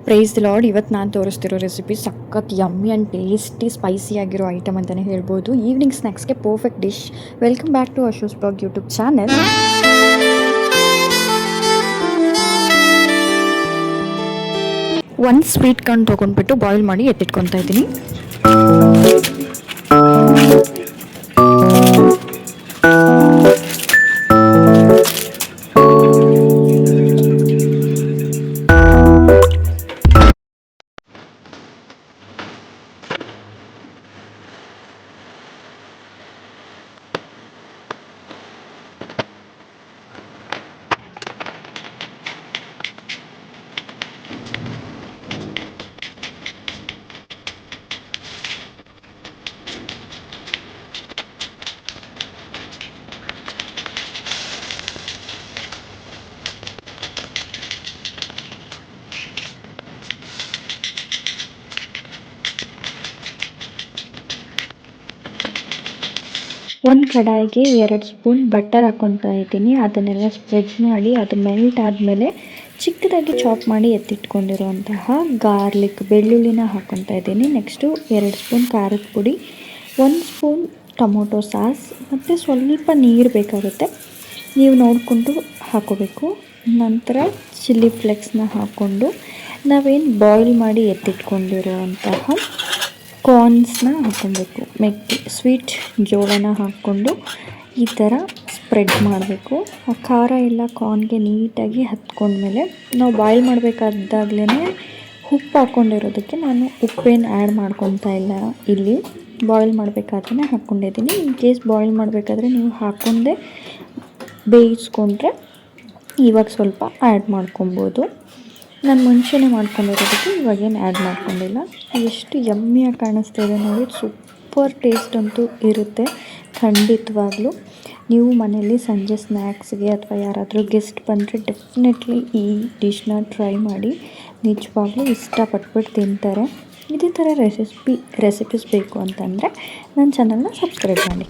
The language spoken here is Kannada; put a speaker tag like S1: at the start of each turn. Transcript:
S1: Price the Lord. ಇವತ್ತು ನಾನು ತೋರಿಸ್ತಿರೋ ರೆಸಿಪಿ ಸಖತ್ ಯಮ್ಮಿ ಆ್ಯಂಡ್ ಟೇಸ್ಟಿ ಸ್ಪೈಸಿ ಆಗಿರೋ ಐಟಮ್ ಅಂತಲೇ ಹೇಳ್ಬೋದು. ಈವ್ನಿಂಗ್ ಸ್ನ್ಯಾಕ್ಸ್ಗೆ perfect dish. Welcome back to Ashu's blog YouTube channel. ಒಂದು ಸ್ವೀಟ್ ಕಾರ್ನ್ ತೊಗೊಂಡ್ಬಿಟ್ಟು ಬಾಯ್ಲ್ ಮಾಡಿ ಎತ್ತಿಟ್ಕೊತಾ ಇದ್ದೀನಿ. ಒಂದು ಕಡಾಯಿಗೆ 2 ಸ್ಪೂನ್ ಬಟರ್ ಹಾಕ್ಕೊತಾ ಇದ್ದೀನಿ. ಅದನ್ನೆಲ್ಲ ಸ್ಪ್ರೆಡ್ ಮಾಡಿ ಅದು ಮೆಲ್ಟ್ ಆದಮೇಲೆ ಚಿಕ್ಕದಾಗಿ ಚಾಪ್ ಮಾಡಿ ಎತ್ತಿಟ್ಕೊಂಡಿರುವಂತಹ ಗಾರ್ಲಿಕ್ ಬೆಳ್ಳುಳ್ಳಿನ ಹಾಕ್ಕೊತಾ ಇದ್ದೀನಿ. ನೆಕ್ಸ್ಟು 2 ಸ್ಪೂನ್ ಖಾರದ ಪುಡಿ, 1 ಸ್ಪೂನ್ ಟೊಮೊಟೊ ಸಾಸ್ ಮತ್ತು ಸ್ವಲ್ಪ ನೀರು ಬೇಕಾಗುತ್ತೆ, ನೀವು ನೋಡಿಕೊಂಡು ಹಾಕೋಬೇಕು. ನಂತರ ಚಿಲ್ಲಿ ಫ್ಲೆಕ್ಸ್ನ ಹಾಕ್ಕೊಂಡು ನಾವೇನು ಬಾಯ್ಲ್ ಮಾಡಿ ಎತ್ತಿಟ್ಕೊಂಡಿರುವಂತಹ ಕಾರ್ನ್ಸ್ನ ಹಾಕ್ಕೊಬೇಕು. ಸ್ವೀಟ್ ಜೋಳನ ಹಾಕ್ಕೊಂಡು ಈ ಥರ ಸ್ಪ್ರೆಡ್ ಮಾಡಬೇಕು. ಆ ಖಾರ ಎಲ್ಲ ಕಾರ್ನ್ಗೆ ನೀಟಾಗಿ ಹತ್ಕೊಂಡ್ಮೇಲೆ ನಾವು ಬಾಯ್ಲ್ ಮಾಡಬೇಕಾದಾಗ್ಲೇ ಉಪ್ಪು ಹಾಕ್ಕೊಂಡಿರೋದಕ್ಕೆ ನಾನು ಉಪ್ಪೇನು ಆ್ಯಡ್ ಮಾಡ್ಕೊತಾ ಇಲ್ಲ. ಇಲ್ಲಿ ಬಾಯ್ಲ್ ಮಾಡಬೇಕಾದ್ರೆ ಹಾಕ್ಕೊಂಡಿದ್ದೀನಿ. ಇನ್ ಕೇಸ್ ಬಾಯ್ಲ್ ಮಾಡಬೇಕಾದ್ರೆ ನೀವು ಹಾಕ್ಕೊಂಡೆ ಬೇಯಿಸ್ಕೊಂಡ್ರೆ ಇವಾಗ ಸ್ವಲ್ಪ ಆ್ಯಡ್ ಮಾಡ್ಕೊಬೋದು. ನಾನು ಮುಂಚೆನೇ ಮಾಡ್ಕೊಂಡಿರೋದಕ್ಕೆ ಇವಾಗೇನು ಆ್ಯಡ್ ಮಾಡ್ಕೊಂಡಿಲ್ಲ. ಎಷ್ಟು ಯಮ್ಮಿಯಾಗಿ ಕಾಣಿಸ್ತಾ ಇದೆ ನೋಡಿ. ಸೂಪರ್ ಟೇಸ್ಟ್ ಅಂತೂ ಇರುತ್ತೆ ಖಂಡಿತವಾಗ್ಲೂ. ನೀವು ಮನೆಯಲ್ಲಿ ಸಂಜೆ ಸ್ನ್ಯಾಕ್ಸ್ಗೆ ಅಥವಾ ಯಾರಾದರೂ ಗೆಸ್ಟ್ ಬಂದರೆ ಡೆಫಿನೆಟ್ಲಿ ಈ ಡಿಶ್ನ ಟ್ರೈ ಮಾಡಿ. ನಿಜವಾಗ್ಲೂ ಇಷ್ಟಪಟ್ಬಿಟ್ಟು ತಿಂತಾರೆ. ಇದೇ ಥರ ರೆಸಿಪೀಸ್ ಬೇಕು ಅಂತಂದರೆ ನನ್ನ ಚಾನಲ್ನ ಸಬ್ಸ್ಕ್ರೈಬ್ ಮಾಡಿ.